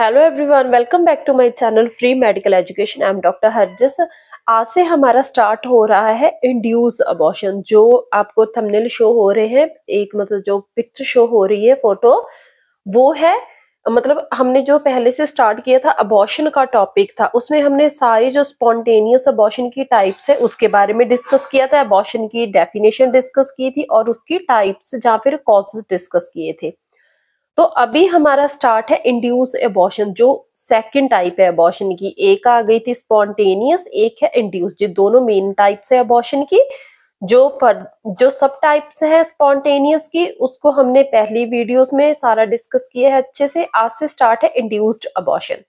Hello everyone, welcome back to my channel free medical education. I am doctor Harjas. आज से हमारा start हो रहा है इंड्यूस अबॉर्शन। जो आपको थंबनेल शो हो रहे हैं, एक मतलब जो पिक्चर शो हो रही है फोटो, वो है मतलब हमने जो पहले से स्टार्ट किया था अबॉर्शन का टॉपिक था, उसमें हमने सारी जो स्पॉन्टेनियस अबॉर्शन की टाइप्स है उसके बारे में डिस्कस किया था। अबॉर्शन की डेफिनेशन डिस्कस की थी और उसकी टाइप्स या फिर कॉजेस डिस्कस किए थे। तो अभी हमारा स्टार्ट है इंड्यूस अबॉर्शन, जो सेकंड टाइप है अबॉर्शन की। एक आ गई थी स्पॉन्टेनियस, एक है इंड्यूस। ये दोनों मेन टाइप्स है अबॉर्शन की। जो सब टाइप्स है स्पॉन्टेनियस की, उसको हमने पहली वीडियोस में सारा डिस्कस किया है अच्छे से। आज से स्टार्ट है इंड्यूस्ड अबॉर्शन।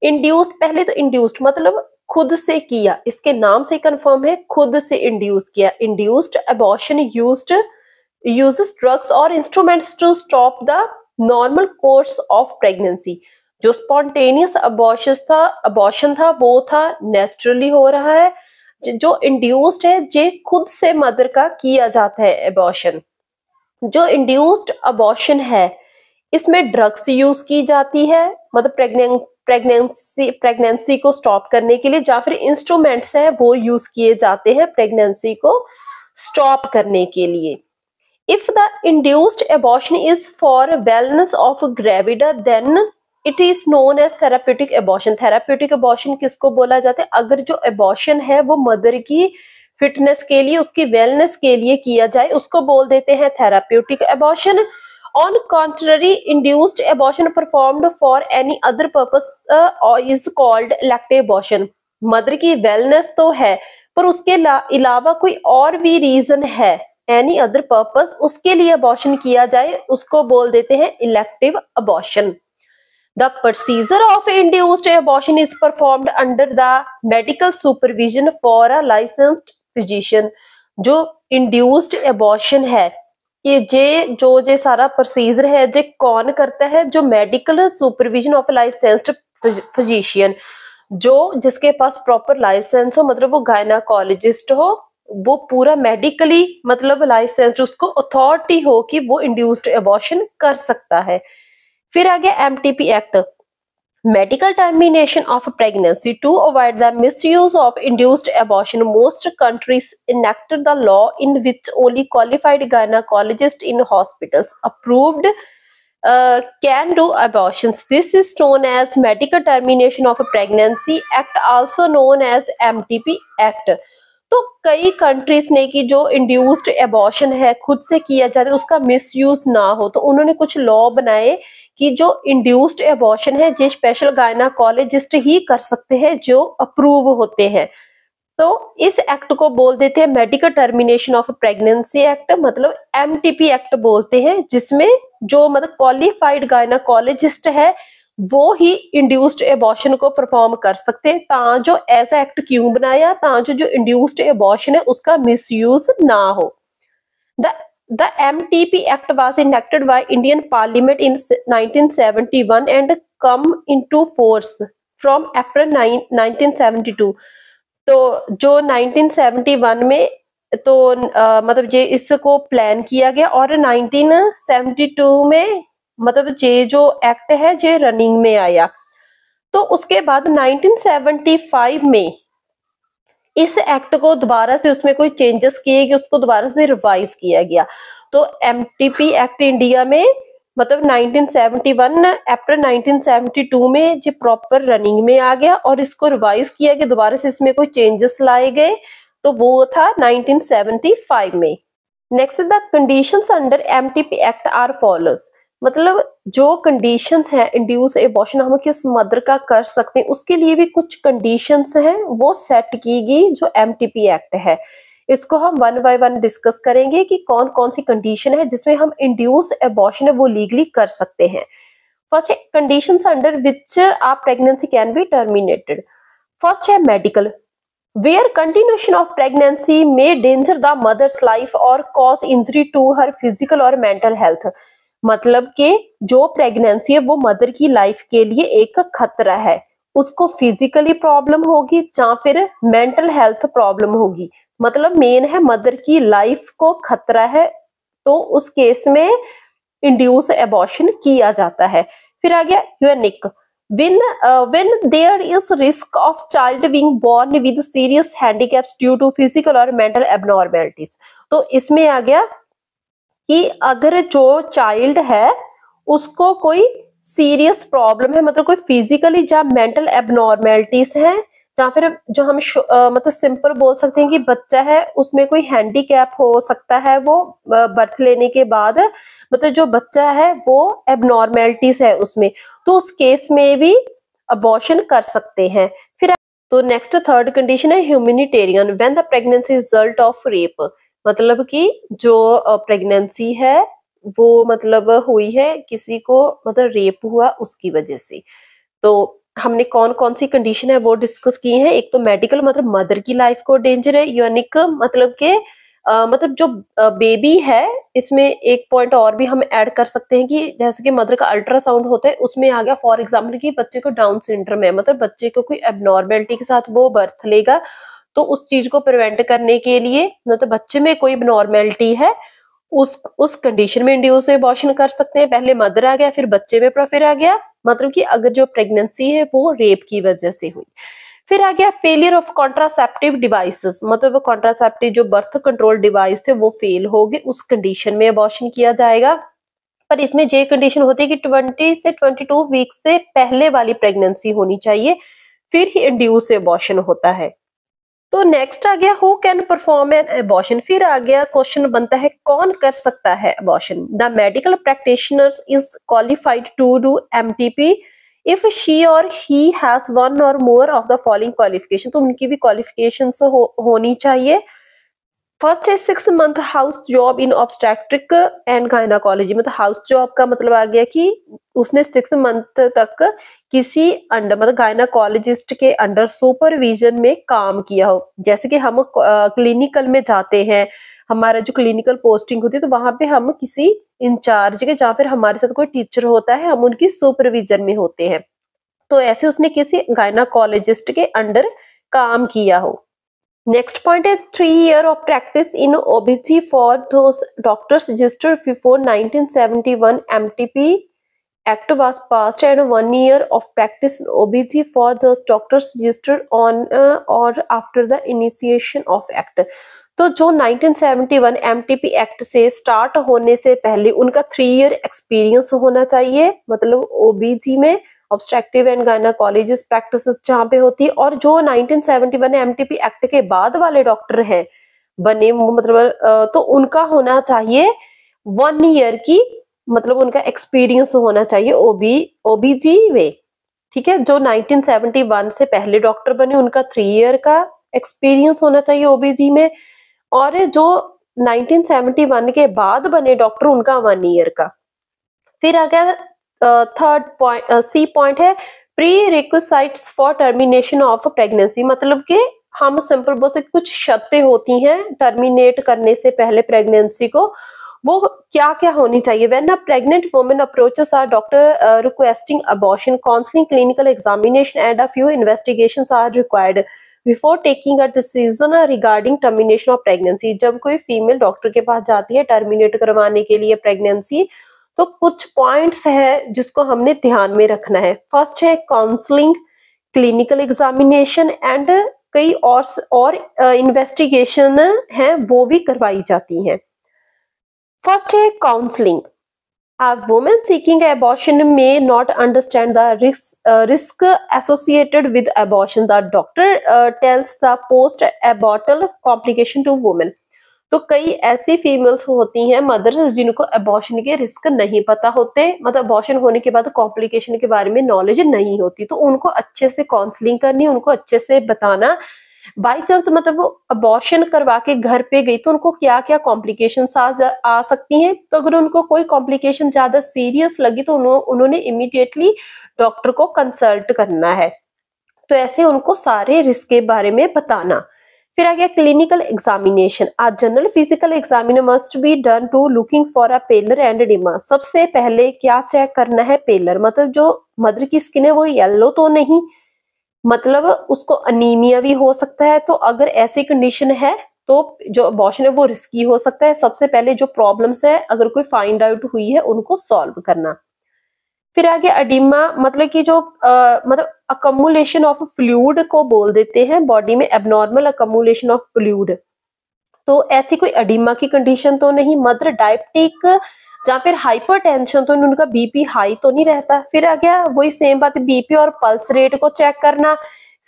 इंड्यूस्ड, पहले तो इंड्यूस्ड मतलब खुद से किया, इसके नाम से कंफर्म है, खुद से इंड्यूस किया। Induced abortion uses drugs or instruments to stop the normal course of pregnancy। जो spontaneous abortion था वो था नेचुरली हो रहा है। जो इंड्यूस्ड है जे खुद से मदर का किया जाता है अबॉर्शन। जो इंड्यूस्ड अबॉर्शन है इसमें ड्रग्स यूज की जाती है, मतलब प्रेगनेंसी को स्टॉप करने के लिए, या फिर इंस्ट्रूमेंट्स है वो यूज किए जाते हैं प्रेगनेंसी को स्टॉप करने के लिए। If the induced abortion is for wellness of gravida, then it is known as therapeutic abortion। therapeutic abortion किसको बोला जाता है? अगर जो abortion है वो मदर की फिटनेस के लिए, उसकी वेलनेस के लिए किया जाए, उसको बोल देते हैं therapeutic abortion। On contrary, induced abortion performed for any other purpose is called elective abortion। Mother की वेलनेस तो है पर उसके अलावा कोई और भी रीजन है, एनी अदर पर्पस, उसके लिए अबॉर्शन किया जाए, उसको बोल देते हैं elective abortion. The procedure of induced abortion is performed under the medical supervision for a licensed physician. जो इंड्यूस्ड अबॉर्शन है ये जो सारा प्रोसीजर है जे कौन करता है? जो medical supervision of licensed physician, जो जिसके पास प्रॉपर लाइसेंस हो, मतलब वो गायनाकोलॉजिस्ट हो, वो पूरा मेडिकली मतलब लाइसेंस, उसको अथॉरिटी हो कि वो इंड्यूस्ड अबॉर्शन कर सकता है। फिर आगे MTP act, medical termination of pregnancy to avoid the misuse of induced abortion. Most countries enacted the law in which only qualified gynaecologist in hospitals approved can do abortions। This is known as Medical Termination of Pregnancy Act, also known as MTP Act। तो कई countries ने कि जो induced abortion है खुद से किया जाता है उसका मिसयूज ना हो, तो उन्होंने कुछ लॉ बनाए कि जो इंड्यूस्ड अबॉर्शन है जो स्पेशल गायनाकोलॉजिस्ट ही कर सकते हैं, जो अप्रूव होते हैं। तो इस एक्ट को बोल देते हैं medical termination of pregnancy act, मतलब एमटीपी एक्ट बोलते हैं, जिसमें जो मतलब क्वालिफाइड गायनाकोलॉजिस्ट है वो ही इंड्यूस्ड अबॉर्शन को परफॉर्म कर सकते हैं। ताजो ऐसा एक्ट क्यों बनाया? ताजो जो इंड्यूस्ड अबॉर्शन है उसका मिसयूज ना हो। The MTP Act was enacted by Indian Parliament in 1971 and come into force from April 1972। तो जो 1971 में तो मतलब ये इसको प्लान किया गया और 1972 में मतलब ये जो एक्ट है ये रनिंग में आया। तो उसके बाद 1975 में इस एक्ट को दोबारा से उसमें कोई चेंजेस किए गए, उसको दोबारा से रिवाइज किया गया। तो एमटीपी एक्ट इंडिया में मतलब 1971 अप्रैल 1972 में ये प्रॉपर रनिंग में आ गया और इसको रिवाइज किया गया, दोबारा से इसमें कोई चेंजेस लाए गए, तो वो था 1975 में। Next, the conditions under MTP act are follows. मतलब जो कंडीशंस है इंड्यूस अबॉर्शन हम किस मदर का कर सकते हैं, उसके लिए भी कुछ कंडीशंस हैं वो सेट की गई जो एमटीपी एक्ट है। इसको हम वन बाय वन डिस्कस करेंगे कि कौन कौन सी कंडीशन है जिसमें हम इंड्यूस अबॉर्शन है वो लीगली कर सकते हैं। फर्स्ट है conditions under which uh pregnancy can be terminated. First है medical, where continuation of pregnancy may danger the mother's life और cause injury to her physical और मेंटल हेल्थ। मतलब कि जो प्रेगनेंसी है वो मदर की लाइफ के लिए एक खतरा है, उसको फिजिकली प्रॉब्लम होगी या फिर मेंटल हेल्थ प्रॉब्लम होगी, मतलब मेन है मदर की लाइफ को खतरा है, तो उस केस में इंड्यूस अबॉर्शन किया जाता है। फिर आ गया unique, when there is risk of child being born with serious handicaps due to physical or mental abnormalities। तो इसमें आ गया कि अगर जो चाइल्ड है उसको कोई सीरियस प्रॉब्लम है, मतलब कोई फिजिकली या मेंटल एबनॉर्मेलिटीज है, या फिर जो हम मतलब सिंपल बोल सकते हैं कि बच्चा है उसमें कोई हैंडीकैप हो सकता है, वो बर्थ लेने के बाद मतलब जो बच्चा है वो एबनॉर्मेलिटीज है उसमें, तो उस केस में भी अबॉर्शन कर सकते हैं। फिर तो नेक्स्ट थर्ड कंडीशन है humanitarian, when the pregnancy result of rape, मतलब कि जो प्रेगनेंसी है वो मतलब हुई है किसी को मतलब रेप हुआ उसकी वजह से। तो हमने कौन कौन सी कंडीशन है वो डिस्कस की है। एक तो मेडिकल, मतलब मदर की लाइफ को डेंजर है। यूनिक मतलब के मतलब जो बेबी है, इसमें एक पॉइंट और भी हम ऐड कर सकते हैं कि जैसे कि मदर का अल्ट्रासाउंड होता है उसमें आ गया फॉर एग्जाम्पल कि बच्चे को डाउन सिंड्रोम है, मतलब बच्चे को कोई एबनॉर्मेलिटी के साथ वो बर्थ लेगा, तो उस चीज को प्रिवेंट करने के लिए मतलब बच्चे में कोई एबनॉर्मेलिटी है उस कंडीशन में इंड्यूस अबॉर्शन कर सकते हैं। पहले मदर आ गया, फिर बच्चे में फिर आ गया मतलब कि अगर जो प्रेगनेंसी है वो रेप की वजह से हुई। फिर आ गया फेलियर ऑफ कॉन्ट्रासेप्टिव डिवाइसेस, मतलब कॉन्ट्रासेप्टिव जो बर्थ कंट्रोल डिवाइस थे वो फेल हो गए, उस कंडीशन में अबॉर्शन किया जाएगा। पर इसमें ये कंडीशन होती है कि 20 से 22 वीक से पहले वाली प्रेगनेंसी होनी चाहिए, फिर ही इंड्यूस अबॉर्शन होता है। तो नेक्स्ट आ गया who can perform an abortion. फिर आ गया क्वेश्चन बनता है कौन कर सकता है abortion. The medical practitioner is qualified to do MTP if she or he has one or more of the following qualification. तो उनकी भी क्वालिफिकेशंस होनी चाहिए। फर्स्ट है 6 month house job in obstetric and gynaecology, मतलब हाउस जॉब का मतलब आ गया कि उसने 6 मंथ तक किसी अंडर मतलब गायनाकोलॉजिस्ट के अंडर सुपरविजन में काम किया हो। जैसे कि हम क्लिनिकल में जाते हैं, हमारा जो क्लिनिकल पोस्टिंग होती है तो वहां पे हम किसी इंचार्ज के, जहाँ फिर हमारे साथ कोई टीचर होता है, हम उनकी सुपरविजन में होते हैं। तो ऐसे उसने किसी गायनाकोलॉजिस्ट के अंडर काम किया हो। Next point is 3 years of practice in OBG for those doctors registered before 1971 MTP Act was passed, and 1 year of practice in OBG for those doctors registered on or after the initiation of Act। तो जो 1971 MTP act से start होने से पहले उनका 3 year experience होना चाहिए, मतलब ओबीजी में ऑब्स्ट्रक्टिव एंड गायनाकोलॉजिस्ट प्रैक्टिस जहाँ पे होती है। और जो 1971 एमटीपी एक्ट के बाद वाले डॉक्टर हैं बने मतलब तो उनका होना चाहिए 1 ईयर की, मतलब उनका एक्सपीरियंस होना चाहिए ओबीजी में। ठीक है, जो 1971 से पहले डॉक्टर बने उनका 3 ईयर का एक्सपीरियंस होना चाहिए ओबीजी में, और जो 1971 के बाद बने डॉक्टर उनका 1 ईयर का। फिर आ गया थर्ड पॉइंट, सी पॉइंट है prerequisites for termination of pregnancy, मतलब कि हम सिंपल बोल सकते कुछ शर्तें होती हैं टर्मिनेट करने से पहले प्रेगनेंसी को, वो क्या क्या होनी चाहिए। When a pregnant woman approaches our doctor requesting abortion, counselling, clinical examination and a few investigations are required before taking a decision regarding termination of pregnancy. जब कोई फीमेल डॉक्टर के पास जाती है टर्मिनेट करवाने के लिए प्रेगनेंसी, तो कुछ पॉइंट्स है जिसको हमने ध्यान में रखना है। फर्स्ट है काउंसलिंग, क्लिनिकल एग्जामिनेशन एंड कई और इन्वेस्टिगेशन है वो भी करवाई जाती हैं। फर्स्ट है counselling. A woman seeking abortion may not understand the risk associated with abortion. The doctor tells the post-abortal complication to women. तो कई ऐसी फीमेल्स होती हैं मदर्स जिनको अबॉर्शन के रिस्क नहीं पता होते, मतलब अबॉर्शन होने के बाद कॉम्प्लिकेशन के बारे में नॉलेज नहीं होती, तो उनको अच्छे से काउंसलिंग करनी, उनको अच्छे से बताना। बाई चांस मतलब वो अबॉर्शन करवा के घर पे गई तो उनको क्या क्या कॉम्प्लिकेशन आ सकती हैं। तो अगर उनको कोई कॉम्प्लिकेशन ज्यादा सीरियस लगी तो उन्होंने इमीडिएटली डॉक्टर को कंसल्ट करना है। तो ऐसे उनको सारे रिस्क के बारे में बताना। फिर आ गया clinical examination. Uh general physical examination must be done to looking for a pallor and oedema. सबसे पहले क्या चेक करना है, पेलर मतलब जो मदर की स्किन है वो येलो तो नहीं, मतलब उसको अनीमिया भी हो सकता है। तो अगर ऐसी कंडीशन है तो जो अबॉर्शन है वो रिस्की हो सकता है। सबसे पहले जो प्रॉब्लम्स है अगर कोई फाइंड आउट हुई है उनको सॉल्व करना। फिर आगे एडिमा मतलब कि जो मतलब अकमुलेशन ऑफ फ्लूइड को बोल देते हैं, बॉडी में एबनॉर्मल अकमुलेशन ऑफ फ्लूइड। तो ऐसी कोई एडिमा की कंडीशन तो नहीं, मदर डायबिटिक या फिर हाइपरटेंशन, तो उनका बीपी हाई तो नहीं रहता। फिर आ गया वही सेम बात, बीपी और पल्स रेट को चेक करना।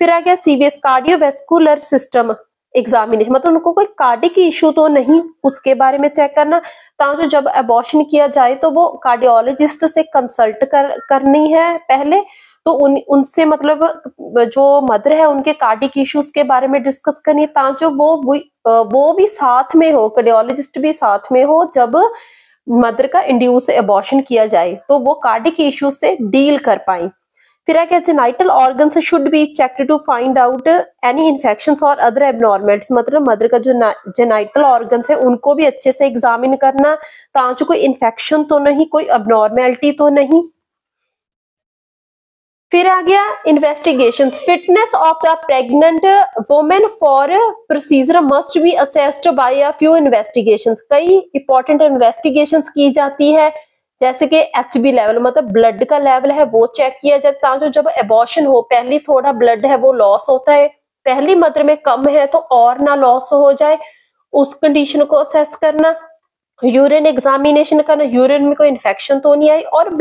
फिर आ गया सीवीएस कार्डियोवैस्कुलर सिस्टम एग्जामिनेशन, मतलब उनको कोई कार्डिक इशू तो नहीं, उसके बारे में चेक करना। ताकि जब अबॉर्शन किया जाए तो वो कार्डियोलॉजिस्ट से कंसल्ट करनी है पहले, तो उनसे मतलब जो मदर है उनके कार्डिक इश्यूज के बारे में डिस्कस करनी है, ताकि वो भी साथ में हो, कार्डियोलॉजिस्ट भी साथ में हो जब मदर का इंड्यूस अबॉर्शन किया जाए, तो वो कार्डिक इश्यूज से डील कर पाए। फिर है क्या, genital organs should be checked to find out any infections or other abnormals, मतलब मदर का जो जेनाइटल ऑर्गन्स है उनको भी अच्छे से एग्जामिन करना, ताकि कोई इन्फेक्शन तो नहीं, कोई अबनॉर्मेलिटी तो नहीं। फिर आ गया investigations, fitness of the pregnant women for procedure must be assessed by a few investigations, कई इंपॉर्टेंट इन्वेस्टिगेशंस की जाती है, जैसे कि एचबी लेवल मतलब ब्लड का लेवल है वो चेक किया जाता है, ताकि जब एबॉर्शन हो पहली थोड़ा ब्लड है वो लॉस होता है, पहली मदर में कम है तो और ना लॉस हो जाए, उस कंडीशन को असेस करना। यूरिन एग्जामिनेशन करना, यूरिन में कोई इन्फेक्शन तो नहीं आई। और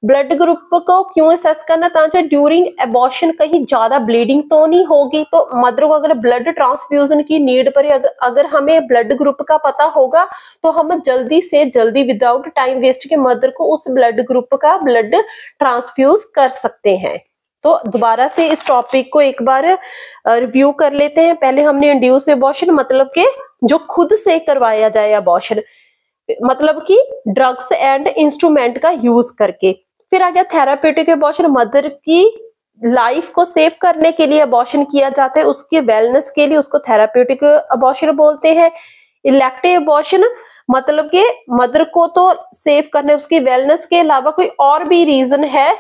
ब्लड ग्रुप को क्यों असेस करना, ताकि ड्यूरिंग एबॉर्शन कहीं ज्यादा ब्लीडिंग तो नहीं होगी, तो मदर को अगर ब्लड ट्रांसफ्यूजन की नीड पर अगर हमें ब्लड ग्रुप का पता होगा तो हम जल्दी से जल्दी विदाउट टाइम वेस्ट के मदर को उस ब्लड ग्रुप का ब्लड ट्रांसफ्यूज कर सकते हैं। तो दोबारा से इस टॉपिक को एक बार रिव्यू कर लेते हैं। पहले हमने इंड्यूस एबॉर्शन मतलब के जो खुद से करवाया जाए अबॉर्शन, मतलब कि ड्रग्स एंड इंस्ट्रूमेंट का यूज करके। फिर आ गया थेराप्यूटिक एबॉर्शन, मदर की लाइफ को सेव करने के लिए अबॉर्शन किया जाता है, उसके वेलनेस के लिए, उसको थेराप्यूटिक अबॉर्शन बोलते हैं। इलेक्टिव अबॉर्शन मतलब कि मदर को तो सेव करने, उसकी वेलनेस के अलावा कोई और भी रीजन है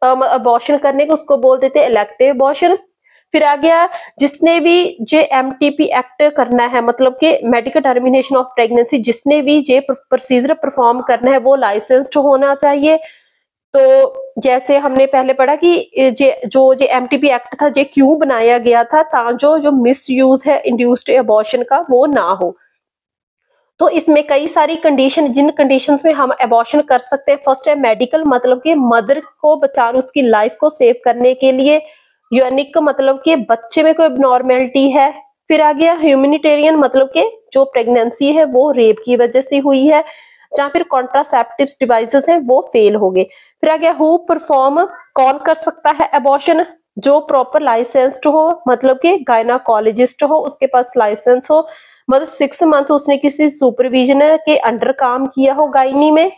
अबॉर्शन करने का, उसको बोल देते हैं इलेक्टिव अबॉर्शन। फिर आ गया जिसने भी जे एमटीपी एक्ट करना है, मतलब कि मेडिकल टर्मिनेशन ऑफ प्रेगनेंसी, जिसने भी जे प्रोसीजर परफॉर्म करना है वो लाइसेंस्ड होना चाहिए। तो जैसे हमने पहले पढ़ा कि जो एमटीपी एक्ट था जे क्यों बनाया गया था, ताकि जो मिस यूज है इंड्यूस्ड अबॉर्शन का वो ना हो। तो इसमें कई सारी कंडीशन, जिन कंडीशंस में हम अबॉर्शन कर सकते हैं, फर्स्ट है मेडिकल, मतलब कि मदर को बचाने, उसकी लाइफ को सेव करने के लिए। यूनिक मतलब कि बच्चे में कोई एबनॉर्मेलिटी है। फिर आ गया ह्यूमैनिटेरियन, मतलब कि जो प्रेगनेंसी है वो रेप की वजह से हुई है, या फिर कॉन्ट्रासेप्टिव डिवाइसेस हैं वो फेल हो गए। फिर आ गया हु परफॉर्म, कौन कर सकता है अबॉर्शन, जो प्रॉपर लाइसेंस्ड हो, मतलब कि गायनाकोलॉजिस्ट हो, उसके पास लाइसेंस हो, मतलब 6 मंथ उसने किसी सुपरविजन के अंडर काम किया हो गायनी में।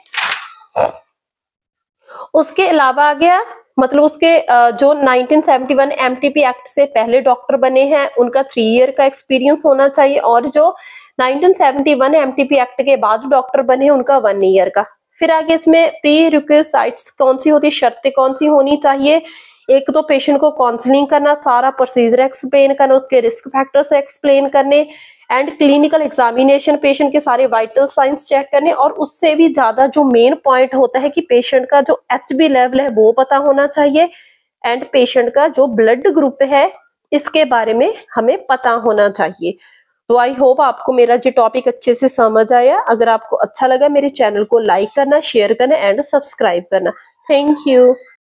उसके अलावा आ गया मतलब उसके जो 1971 एमटीपी एक्ट से पहले डॉक्टर बने हैं उनका 3 ईयर का एक्सपीरियंस होना चाहिए, और जो 1971 एमटीपी एक्ट के बाद डॉक्टर बने हैं उनका 1 ईयर का। फिर आगे इसमें प्री रिक्विजिट्स कौन सी होती है, शर्तें कौन सी होनी चाहिए। एक तो पेशेंट को काउंसलिंग करना, सारा प्रोसीजर एक्सप्लेन करना, उसके रिस्क फैक्टर्स एक्सप्लेन करने, एंड क्लिनिकल एग्जामिनेशन, पेशेंट के सारे वाइटल साइंस चेक करने, और उससे भी ज्यादा जो मेन पॉइंट होता है कि पेशेंट का जो एचबी लेवल है वो पता होना चाहिए, एंड पेशेंट का जो ब्लड ग्रुप है इसके बारे में हमें पता होना चाहिए। तो आई होप आपको मेरा जो टॉपिक अच्छे से समझ आया। अगर आपको अच्छा लगा मेरे चैनल को लाइक करना, शेयर करना एंड सब्सक्राइब करना। Thank you.